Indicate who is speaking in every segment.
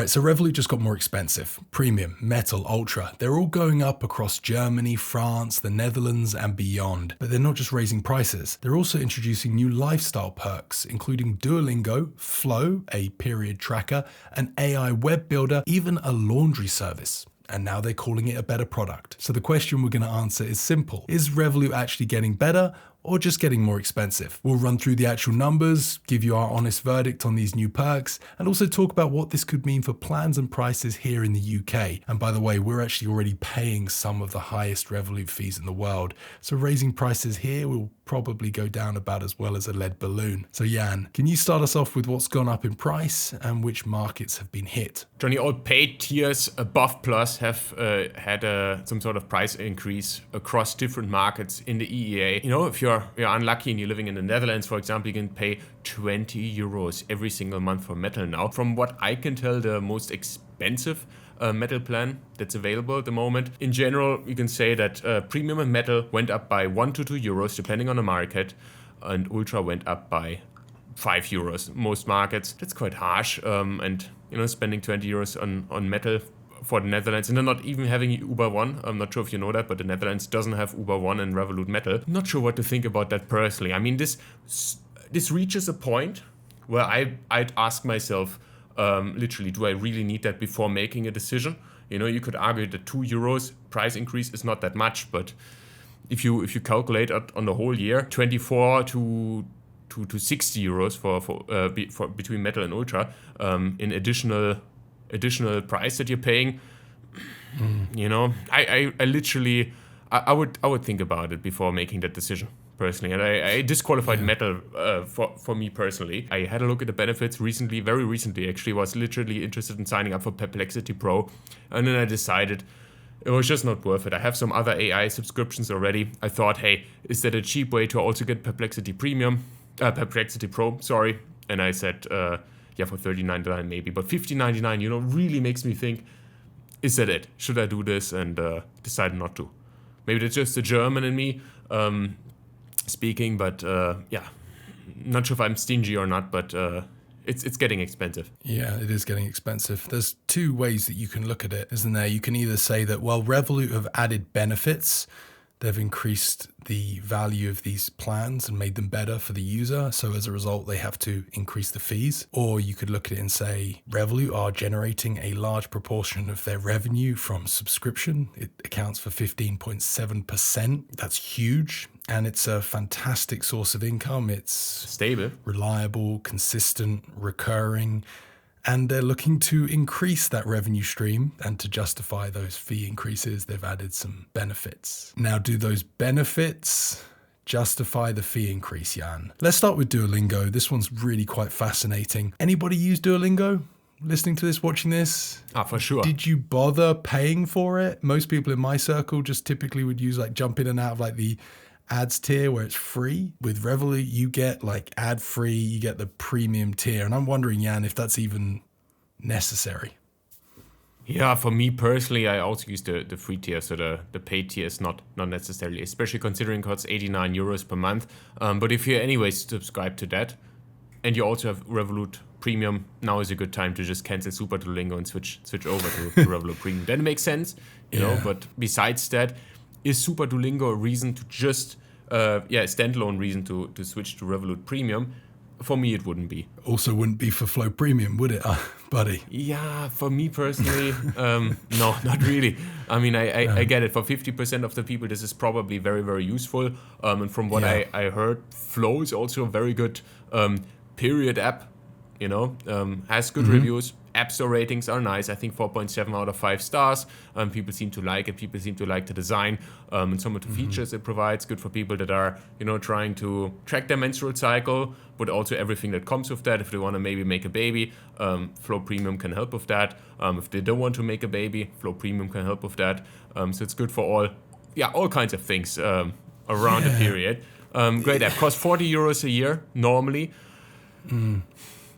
Speaker 1: right, so Revolut just got more expensive. Premium, Metal, Ultra, they're all going up across Germany, France, the Netherlands, and beyond. But they're not just raising prices. They're also introducing new lifestyle perks, including Duolingo, Flo, a period tracker, an AI web builder, even a laundry service. And now they're calling it a better product. So the question we're going to answer is simple. Is Revolut actually getting better or just getting more expensive? We'll run through the actual numbers, give you our honest verdict on these new perks, and also talk about what this could mean for plans and prices here in the UK. And by the way, we're actually already paying some of the highest Revolut fees in the world. So raising prices here will probably go down about as well as a lead balloon. So Jan, can you start us off with what's gone up in price and which markets have been hit?
Speaker 2: Johnny, all paid tiers above Plus have had some sort of price increase across different markets in the EEA. You know, if you're unlucky and you're living in the Netherlands, for example, you can pay 20 euros every single month for Metal now. From what I can tell, the most expensive Metal plan that's available at the moment. In general, you can say that Premium and Metal went up by 1 to 2 euros depending on the market, and Ultra went up by 5 euros. Most markets, that's quite harsh. And you know, spending 20 euros on Metal for the Netherlands, and they're not even having Uber One. I'm not sure if you know that, but the Netherlands doesn't have Uber One and Revolut Metal. I'm not sure what to think about that personally. I mean, this reaches a point where I'd ask myself, literally, do I really need that before making a decision? You know, you could argue that 2 euros price increase is not that much, but if you calculate it on the whole year, 24 to 60 euros for between Metal and Ultra, in additional price that you're paying, you know, I literally would think about it before making that decision. Personally, and I disqualified Metal for me personally. I had a look at the benefits very recently actually, was literally interested in signing up for Perplexity Pro, and then I decided it was just not worth it. I have some other AI subscriptions already. I thought, hey, is that a cheap way to also get Perplexity Pro, sorry. And I said, yeah, for $39.99 maybe, but $15.99, you know, really makes me think, is that it? Should I do this? And decided not to. Maybe that's just the German in me speaking, but yeah, not sure if I'm stingy or not, but it's getting expensive.
Speaker 1: Yeah, it is getting expensive. There's two ways that you can look at it, isn't there? You can either say that, well, Revolut have added benefits. They've increased the value of these plans and made them better for the user. So as a result, they have to increase the fees. Or you could look at it and say, Revolut are generating a large proportion of their revenue from subscription. It accounts for 15.7%. That's huge. And it's a fantastic source of income. It's
Speaker 2: stable,
Speaker 1: reliable, consistent, recurring. And they're looking to increase that revenue stream, and to justify those fee increases, they've added some benefits. Now, do those benefits justify the fee increase, Jan? Let's start with Duolingo. This one's really quite fascinating. Anybody use Duolingo? Listening to this, watching this?
Speaker 2: For sure.
Speaker 1: Did you bother paying for it? Most people in my circle just typically would use jump in and out of the ads tier where it's free. With Revolut, you get ad free, you get the premium tier. And I'm wondering, Jan, if that's even necessary.
Speaker 2: Yeah, for me personally, I also use the free tier, so the paid tier is not necessarily, especially considering it costs 89 euros per month. But if you anyways subscribe to that, and you also have Revolut Premium, now is a good time to just cancel Super Duolingo and switch over to Revolut Premium. Then it makes sense, you know. But besides that, is Super Duolingo a reason to just, standalone reason to switch to Revolut Premium? For me, it wouldn't be.
Speaker 1: Also wouldn't be for Flo Premium, would it, buddy?
Speaker 2: Yeah, for me personally, no, not really. I mean, I get it. For 50% of the people, this is probably very, very useful. And from what I heard, Flo is also a very good period app, you know, has good reviews. App Store ratings are nice. I think 4.7 out of 5 stars. People seem to like it. People seem to like the design and some of the features it provides. Good for people that are, you know, trying to track their menstrual cycle, but also everything that comes with that. If they want to maybe make a baby, Flo Premium can help with that. If they don't want to make a baby, Flo Premium can help with that. So it's good for all kinds of things around the period. Great app. Costs 40 euros a year normally.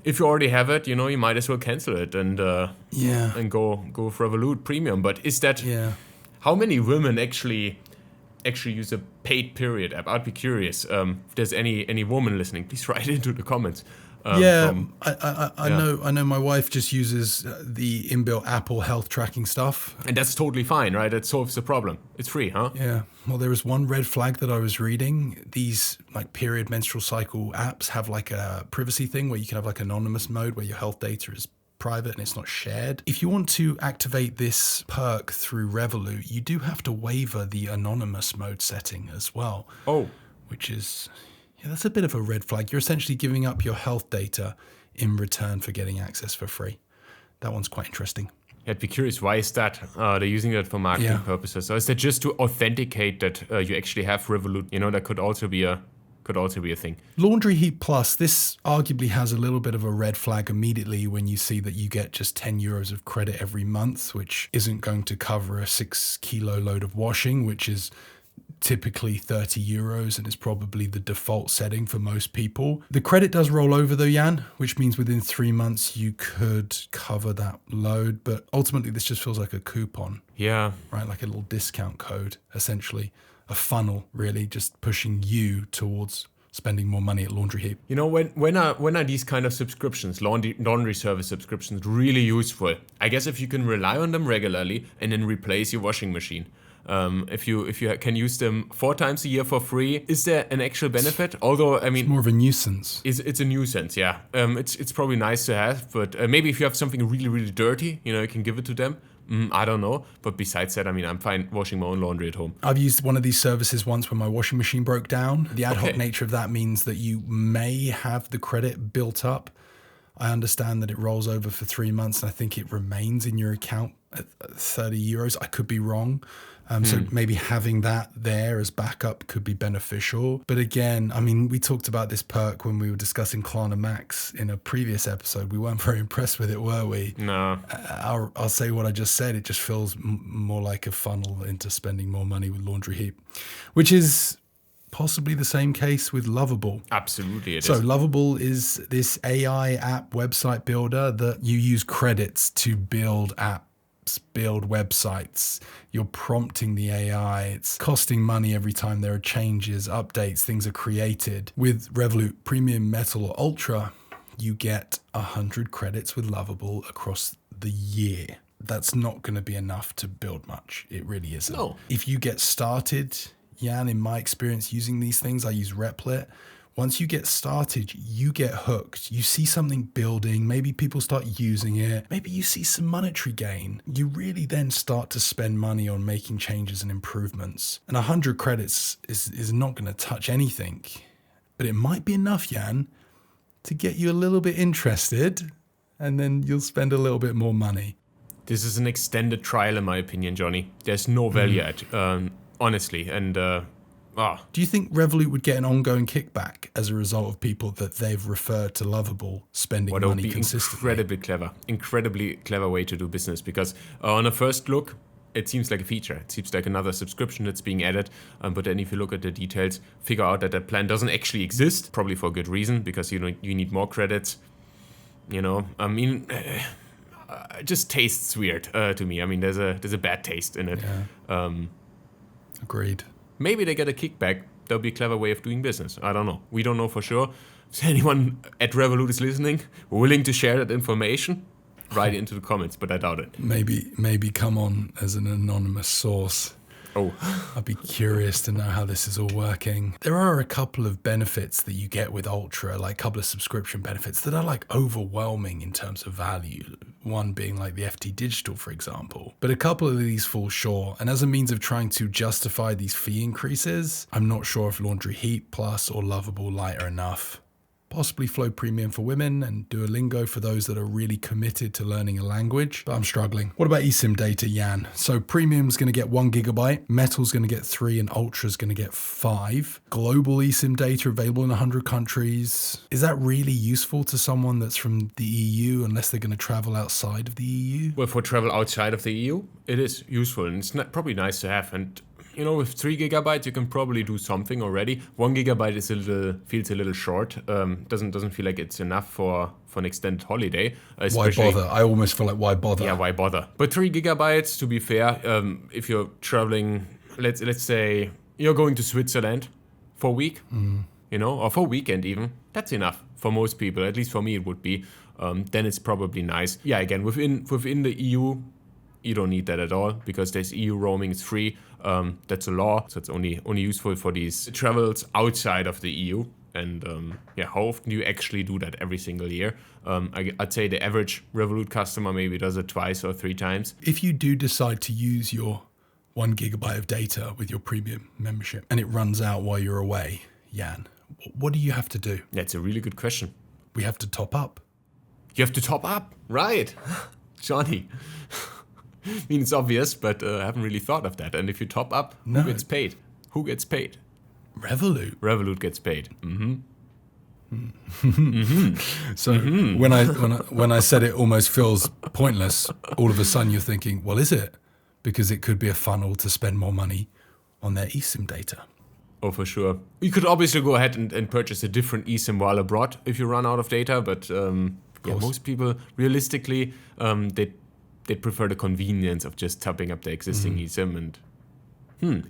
Speaker 2: If you already have it, you know, you might as well cancel it and go for Revolut Premium. But is that how many women actually use a paid period app? I'd be curious. If there's any woman listening, please write into the comments.
Speaker 1: I know my wife just uses the inbuilt Apple health tracking stuff.
Speaker 2: And that's totally fine, right? That solves the problem. It's free, huh?
Speaker 1: Yeah. Well, there was one red flag that I was reading. These like period menstrual cycle apps have like a privacy thing where you can have like anonymous mode where your health data is private and it's not shared. If you want to activate this perk through Revolut, you do have to waiver the anonymous mode setting as well.
Speaker 2: Oh.
Speaker 1: Which is, that's a bit of a red flag. You're essentially giving up your health data in return for getting access for free. That one's quite interesting.
Speaker 2: I'd be curious, why is that? They're using that for marketing purposes. Or is that just to authenticate that you actually have Revolut? That could also be a thing.
Speaker 1: Laundryheap Plus, this arguably has a little bit of a red flag immediately when you see that you get just 10 euros of credit every month, which isn't going to cover a 6 kilo load of washing, which is typically 30 euros and is probably the default setting for most people. The credit does roll over though, Jan, which means within 3 months you could cover that load. But ultimately this just feels like a coupon.
Speaker 2: Yeah.
Speaker 1: Right, like a little discount code, essentially. A funnel, really, just pushing you towards spending more money at Laundryheap.
Speaker 2: When are these kind of subscriptions, laundry service subscriptions, really useful? I guess if you can rely on them regularly and then replace your washing machine. If you can use them 4 times a year for free, is there an actual benefit? Although, I mean,
Speaker 1: it's more of a nuisance.
Speaker 2: It's a nuisance, yeah. It's probably nice to have, but maybe if you have something really, really dirty, you can give it to them. I don't know. But besides that, I mean, I'm fine washing my own laundry at home.
Speaker 1: I've used one of these services once when my washing machine broke down. The ad hoc nature of that means that you may have the credit built up. I understand that it rolls over for 3 months and I think it remains in your account at 30 euros. I could be wrong. So maybe having that there as backup could be beneficial. But again, I mean, we talked about this perk when we were discussing Klarna Max in a previous episode. We weren't very impressed with it, were we?
Speaker 2: No.
Speaker 1: I'll say what I just said. It just feels more like a funnel into spending more money with Laundryheap, which is possibly the same case with Lovable.
Speaker 2: Absolutely, it is.
Speaker 1: So Lovable is this AI app website builder that you use credits to build apps, build websites. You're prompting the AI. It's costing money every time there are changes, updates, things are created. With Revolut Premium, Metal or Ultra, you get 100 credits with Lovable across the year. That's not going to be enough to build much. It really isn't.
Speaker 2: No.
Speaker 1: If you get started, Jan, in my experience using these things, I use Replit. Once you get started, you get hooked. You see something building. Maybe people start using it. Maybe you see some monetary gain. You really then start to spend money on making changes and improvements. And 100 credits is not going to touch anything. But it might be enough, Jan, to get you a little bit interested. And then you'll spend a little bit more money.
Speaker 2: This is an extended trial, in my opinion, Johnny. There's no value add, honestly. And
Speaker 1: do you think Revolut would get an ongoing kickback as a result of people that they've referred to Lovable spending money consistently?
Speaker 2: Incredibly clever way to do business, because on a first look, it seems like a feature. It seems like another subscription that's being added. But then if you look at the details, figure out that that plan doesn't actually exist, probably for a good reason, because you need more credits. I mean, it just tastes weird to me. I mean, there's a bad taste in it.
Speaker 1: Yeah. Agreed.
Speaker 2: Maybe they get a kickback. That'll be a clever way of doing business. I don't know. We don't know for sure. If anyone at Revolut is listening, willing to share that information, write it into the comments, but I doubt it.
Speaker 1: Maybe come on as an anonymous source.
Speaker 2: Oh.
Speaker 1: I'd be curious to know how this is all working. There are a couple of benefits that you get with Ultra, like a couple of subscription benefits that are like overwhelming in terms of value. One being like the FT Digital, for example. But a couple of these fall short. And as a means of trying to justify these fee increases, I'm not sure if Laundryheap Plus or Lovable Lite are enough. Possibly Flo Premium for women and Duolingo for those that are really committed to learning a language, but I'm struggling. What about eSIM data, Jan? So Premium's going to get 1 gigabyte, Metal's going to get 3, and Ultra's going to get 5. Global eSIM data available in 100 countries. Is that really useful to someone that's from the EU unless they're going to travel outside of the EU?
Speaker 2: Well, for travel outside of the EU, it is useful, and it's probably nice to have. And with 3 gigabytes, you can probably do something already. 1 gigabyte feels a little short. Doesn't feel like it's enough for an extended holiday.
Speaker 1: Why bother? I almost feel like why bother?
Speaker 2: Yeah, why bother? But 3 gigabytes, to be fair, if you're traveling, let's say you're going to Switzerland for a week, or for a weekend even, that's enough. for most people. At least for me, it would be. Then it's probably nice. Yeah, again, within the EU, you don't need that at all because there's EU roaming. It's free. That's a law, so it's only useful for these travels outside of the EU. And how often do you actually do that every single year? I'd say the average Revolut customer maybe does it twice or 3 times.
Speaker 1: If you do decide to use your 1 gigabyte of data with your premium membership and it runs out while you're away, Jan, what do you have to do?
Speaker 2: That's a really good question.
Speaker 1: We have to top up.
Speaker 2: You have to top up? Right. Johnny. I mean, it's obvious, but I haven't really thought of that. And if you top up, who gets paid? Who gets paid?
Speaker 1: Revolut.
Speaker 2: Revolut gets paid.
Speaker 1: So when I said it almost feels pointless, all of a sudden you're thinking, well, is it? Because it could be a funnel to spend more money on their eSIM data.
Speaker 2: Oh, for sure. You could obviously go ahead and purchase a different eSIM while abroad if you run out of data, but most people, realistically, they prefer the convenience of just topping up the existing eSIM and...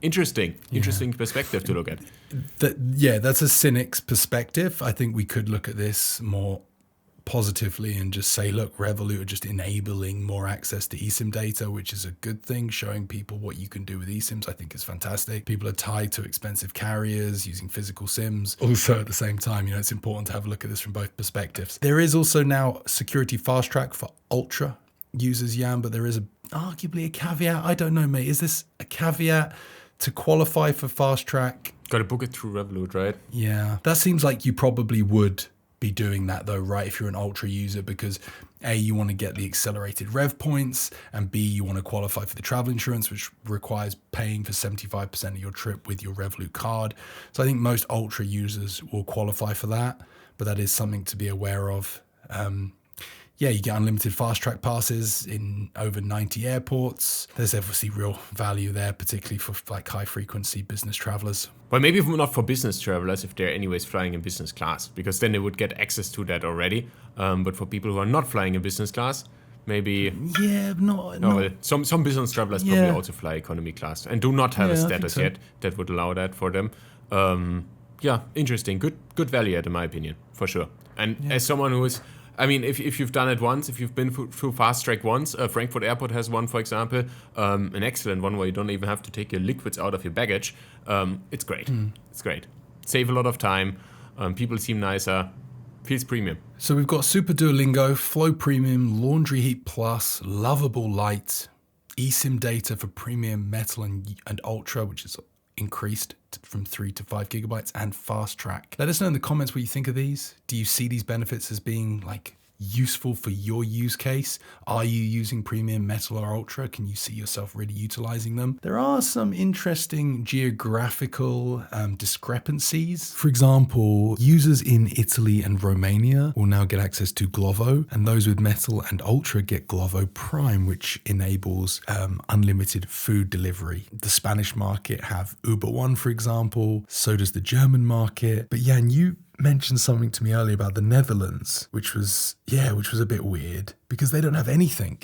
Speaker 2: Interesting perspective to look at.
Speaker 1: That's a cynic's perspective. I think we could look at this more positively and just say, look, Revolut are just enabling more access to eSIM data, which is a good thing. Showing people what you can do with eSIMs, I think is fantastic. People are tied to expensive carriers using physical SIMs. Also, at the same time, it's important to have a look at this from both perspectives. There is also now security fast track for Ultra users, Jan, but there is arguably a caveat. I don't know, mate. Is this a caveat to qualify for fast track?
Speaker 2: Got to book it through Revolut, right?
Speaker 1: Yeah, that seems like you probably would be doing that though, right? If you're an Ultra user, because A, you want to get the accelerated rev points, and B, you want to qualify for the travel insurance, which requires paying for 75% of your trip with your Revolut card. So I think most Ultra users will qualify for that, but that is something to be aware of. You get unlimited fast track passes in over 90 airports. There's obviously real value there, particularly for like high frequency business travelers.
Speaker 2: Well, maybe not for business travelers if they're anyways flying in business class, because then they would get access to that already. But for people who are not flying in business class, maybe... Some business travelers probably also fly economy class and do not have a status yet that would allow that for them. Interesting. Good value add in my opinion, for sure. And as someone who is... I mean, if you've done it once, if you've been through Fast Track once, Frankfurt Airport has one, for example, an excellent one where you don't even have to take your liquids out of your baggage. It's great. It's great. Save a lot of time. People seem nicer. Feels premium.
Speaker 1: So we've got Super Duolingo, Flo Premium, Laundryheap Plus, Lovable Lite, eSIM data for Premium, Metal and Ultra, which is increased from 3 to 5 gigabytes, and fast track. Let us know in the comments what you think of these. Do you see these benefits as being like useful for your use case? Are you using Premium, Metal or Ultra? Can you see yourself really utilizing them? There are some interesting geographical discrepancies. For example, users in Italy and Romania will now get access to Glovo, and those with Metal and Ultra get Glovo Prime, which enables unlimited food delivery. The Spanish market have Uber One, for example. So does the German market. But Jan, you mentioned something to me earlier about the Netherlands, which was a bit weird because they don't have anything,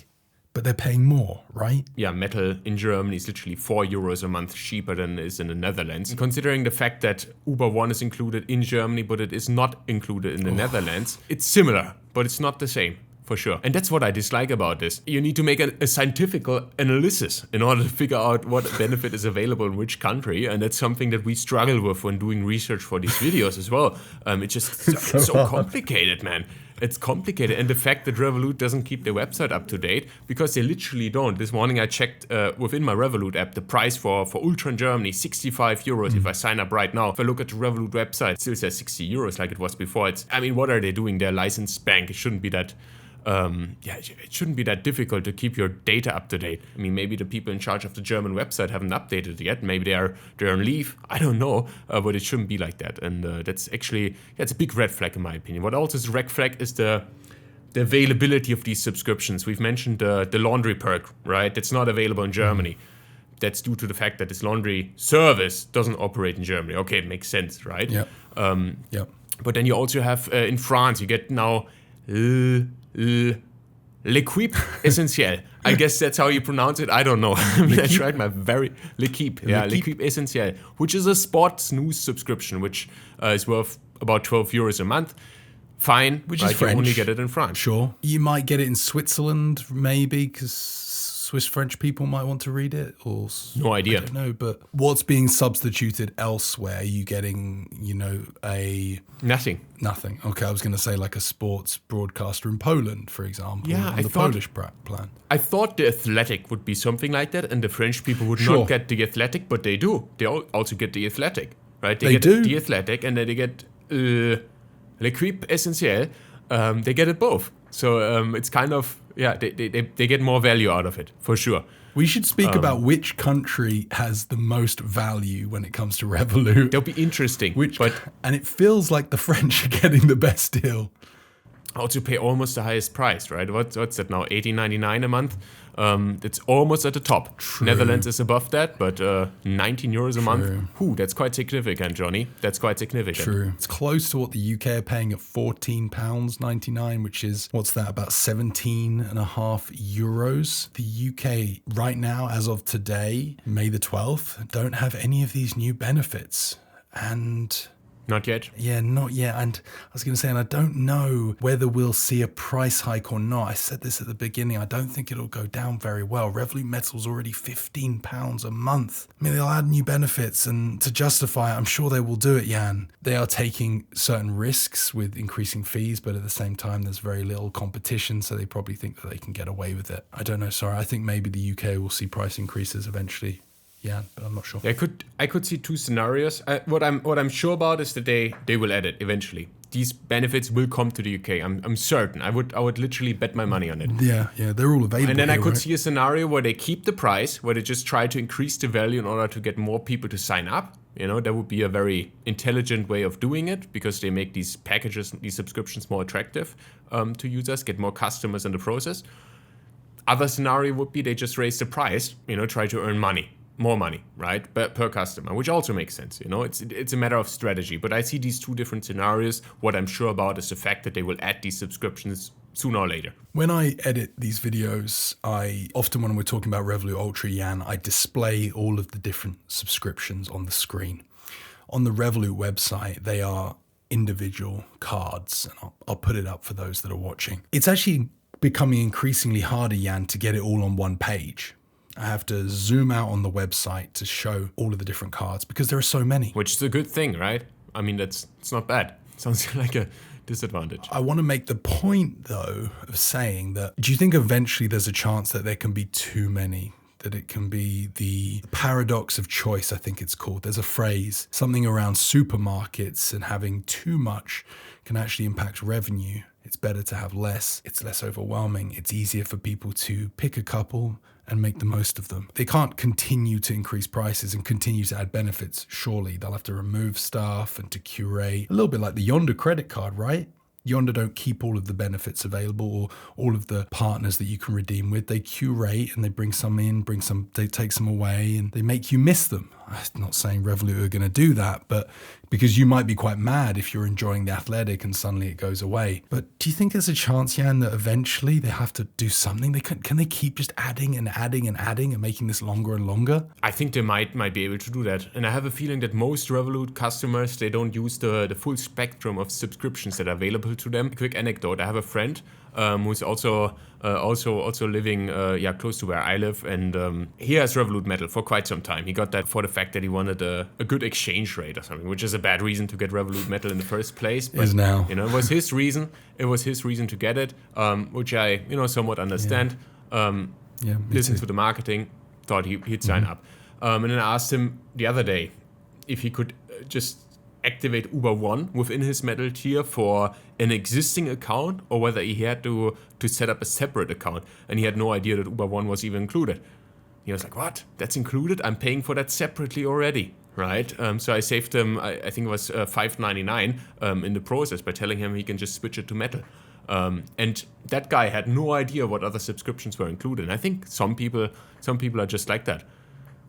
Speaker 1: but they're paying more, right?
Speaker 2: Yeah, Metal in Germany is literally €4 a month cheaper than it is in the Netherlands. Considering the fact that Uber One is included in Germany, but it is not included in the Netherlands, it's similar, but it's not the same. For sure. And that's what I dislike about this. You need to make a scientific analysis in order to figure out what benefit is available in which country. And that's something that we struggle with when doing research for these videos as well. It's just so complicated, man. It's complicated. And the fact that Revolut doesn't keep their website up to date, because they literally don't. This morning I checked within my Revolut app, the price for Ultra in Germany, €65 if I sign up right now. If I look at the Revolut website, it still says €60 like it was before. What are they doing? They're a licensed bank. It shouldn't be that... it shouldn't be that difficult to keep your data up to date. I mean, maybe the people in charge of the German website haven't updated it yet. Maybe they're on leave. I don't know, but it shouldn't be like that. And that's actually, it's a big red flag in my opinion. What also is a red flag is the availability of these subscriptions. We've mentioned the laundry perk, right? That's not available in Germany. That's due to the fact that this laundry service doesn't operate in Germany. Okay, it makes sense, right?
Speaker 1: Yeah.
Speaker 2: But then you also have in France, you get now L'Equipe Essentiel. I guess that's how you pronounce it. I don't know. I tried my L'Equipe. Yeah, L'Equipe Essentiel, which is a sports news subscription, which is worth about €12 a month. fine,
Speaker 1: Which
Speaker 2: right?
Speaker 1: is French.
Speaker 2: You only get it in France.
Speaker 1: Sure. You might get it in Switzerland, maybe, because Swiss French people might want to read it, or
Speaker 2: No idea.
Speaker 1: I don't know. But what's being substituted elsewhere? Are you getting,
Speaker 2: Nothing.
Speaker 1: nothing? Okay, I was going to say like a sports broadcaster in Poland, for example,
Speaker 2: Yeah,
Speaker 1: on
Speaker 2: I
Speaker 1: the
Speaker 2: thought-
Speaker 1: Polish plan.
Speaker 2: I thought the Athletic would be something like that, and the French people would
Speaker 1: Sure.
Speaker 2: not get the Athletic, but they do. They also get the Athletic, right?
Speaker 1: They
Speaker 2: get
Speaker 1: do?
Speaker 2: the Athletic, and then they get L'Equipe Essentielle. They get it both. So it's kind of, they get more value out of it, for sure.
Speaker 1: We should speak about which country has the most value when it comes to Revolut.
Speaker 2: That'll be interesting.
Speaker 1: And it feels like the French are getting the best deal.
Speaker 2: Also pay almost the highest price, right? What's that now? $18.99 a month. It's almost at the top.
Speaker 1: True.
Speaker 2: Netherlands is above that, but 19 euros a month. That's quite significant, Johnny. That's quite significant.
Speaker 1: True. It's close to what the UK are paying at £14.99, which is, what's that, about 17.5 euros. The UK right now, as of today, May the 12th, don't have any of these new benefits. And
Speaker 2: Not yet.
Speaker 1: yeah, not yet. And I was going to say, and I don't know whether we'll see a price hike or not. I said this at the beginning. I don't think it'll go down very well. Revolut Metal's already £15 a month. I mean, they'll add new benefits, and to justify it, I'm sure they will do it, Jan. They are taking certain risks with increasing fees, but at the same time, there's very little competition, so they probably think that they can get away with it. I don't know. Sorry. I think maybe the UK will see price increases eventually. Yeah, but I'm not sure.
Speaker 2: I could see two scenarios. What I'm sure about is that they will add it eventually. These benefits will come to the UK. I'm certain. I would literally bet my money on it.
Speaker 1: Yeah, they're all available.
Speaker 2: And then I
Speaker 1: here,
Speaker 2: could
Speaker 1: right?
Speaker 2: see a scenario where they keep the price, where they just try to increase the value in order to get more people to sign up. That would be a very intelligent way of doing it, because they make these packages, these subscriptions more attractive to users, get more customers in the process. Other scenario would be they just raise the price, try to earn money. More money, right, per customer, which also makes sense. It's a matter of strategy. But I see these two different scenarios. What I'm sure about is the fact that they will add these subscriptions sooner or later.
Speaker 1: When I edit these videos, I often, when we're talking about Revolut Ultra, Jan, I display all of the different subscriptions on the screen. On the Revolut website, they are individual cards, and I'll put it up for those that are watching. It's actually becoming increasingly harder, Jan, to get it all on one page. I have to zoom out on the website to show all of the different cards because there are so many.
Speaker 2: Which is a good thing, right? I mean, it's not bad. Sounds like a disadvantage.
Speaker 1: I want to make the point, though, of saying that, do you think eventually there's a chance that there can be too many? That it can be the paradox of choice, I think it's called. There's a phrase, something around supermarkets and having too much can actually impact revenue. It's better to have less. It's less overwhelming. It's easier for people to pick a couple and make the most of them. They can't continue to increase prices and continue to add benefits, surely. They'll have to remove stuff and to curate. A little bit like the Yonder credit card, right? Yonder don't keep all of the benefits available or all of the partners that you can redeem with. They curate and they bring some in, they take some away, and they make you miss them. I'm not saying Revolut are going to do that, but because you might be quite mad if you're enjoying the Athletic and suddenly it goes away. But do you think there's a chance, Jan, that eventually they have to do something? Can they keep just adding and adding and adding and making this longer and longer?
Speaker 2: I think they might be able to do that. And I have a feeling that most Revolut customers, they don't use the full spectrum of subscriptions that are available to them. A quick anecdote, I have a friend who's also living close to where I live, and he has Revolut Metal for quite some time. He got that for the fact that he wanted a good exchange rate or something, which is a bad reason to get Revolut Metal in the first place. But,
Speaker 1: is now.
Speaker 2: it was his reason. It was his reason to get it, which I somewhat understand. Listened to the marketing, thought he'd sign up, and then I asked him the other day if he could just activate Uber One within his Metal tier for an existing account, or whether he had to set up a separate account, and he had no idea that Uber One was even included. He was like, what? That's included? I'm paying for that separately already, right? So I saved him, I think it was $5.99 in the process by telling him he can just switch it to Metal. And that guy had no idea what other subscriptions were included. And I think some people are just like that.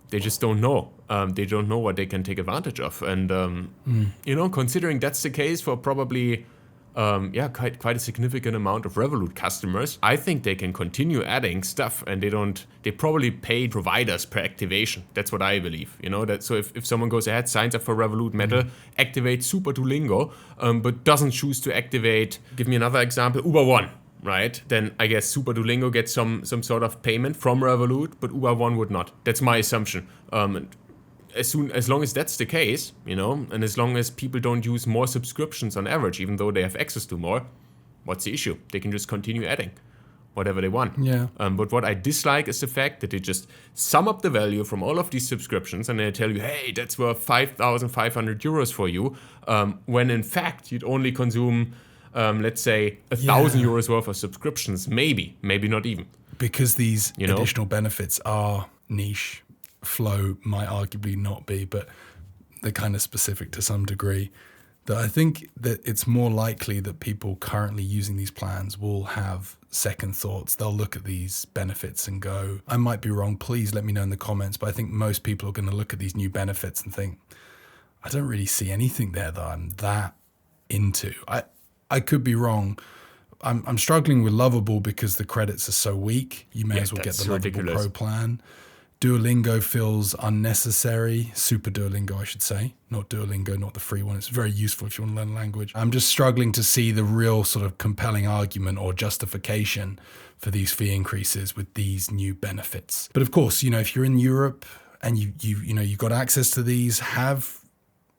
Speaker 2: They just don't know. They don't know what they can take advantage of. And, considering that's the case for probably quite a significant amount of Revolut customers. I think they can continue adding stuff, and they probably pay providers per activation. That's what I believe. So if someone goes ahead, signs up for Revolut Metal, activates Super Duolingo, but doesn't choose to activate, give me another example, Uber One, right? Then I guess Super Duolingo gets some sort of payment from Revolut, but Uber One would not. That's my assumption. As long as that's the case, and as long as people don't use more subscriptions on average, even though they have access to more, what's the issue? They can just continue adding whatever they want.
Speaker 1: Yeah.
Speaker 2: But what I dislike is the fact that they just sum up the value from all of these subscriptions and they tell you, hey, that's worth 5,500 euros for you, when in fact you'd only consume, let's say, 1,000 euros worth of subscriptions, maybe not even.
Speaker 1: Because these additional benefits are niche. Flow might arguably not be, but they're kind of specific to some degree. That I think that it's more likely that people currently using these plans will have second thoughts. They'll look at these benefits and go, I might be wrong, please let me know in the comments, but I think most people are going to look at these new benefits and think, I don't really see anything there that I'm that into. I could be wrong. I'm struggling with Lovable because the credits are so weak. You may as well get the Lovable Pro plan. Duolingo feels unnecessary. Super Duolingo, I should say. Not Duolingo, not the free one. It's very useful if you want to learn a language. I'm just struggling to see the real sort of compelling argument or justification for these fee increases with these new benefits. But of course, if you're in Europe and you've got access to these, have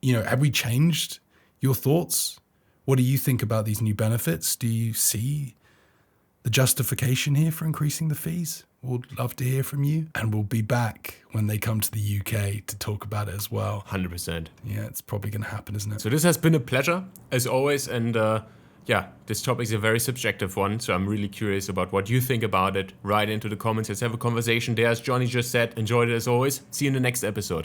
Speaker 1: we changed your thoughts? What do you think about these new benefits? Do you see the justification here for increasing the fees? We'd love to hear from you. And we'll be back when they come to the UK to talk about it as well.
Speaker 2: 100%.
Speaker 1: Yeah, it's probably going to happen, isn't it?
Speaker 2: So this has been a pleasure, as always. And this topic is a very subjective one. So I'm really curious about what you think about it. Write into the comments. Let's have a conversation there. As Johnny just said, enjoyed it as always. See you in the next episode.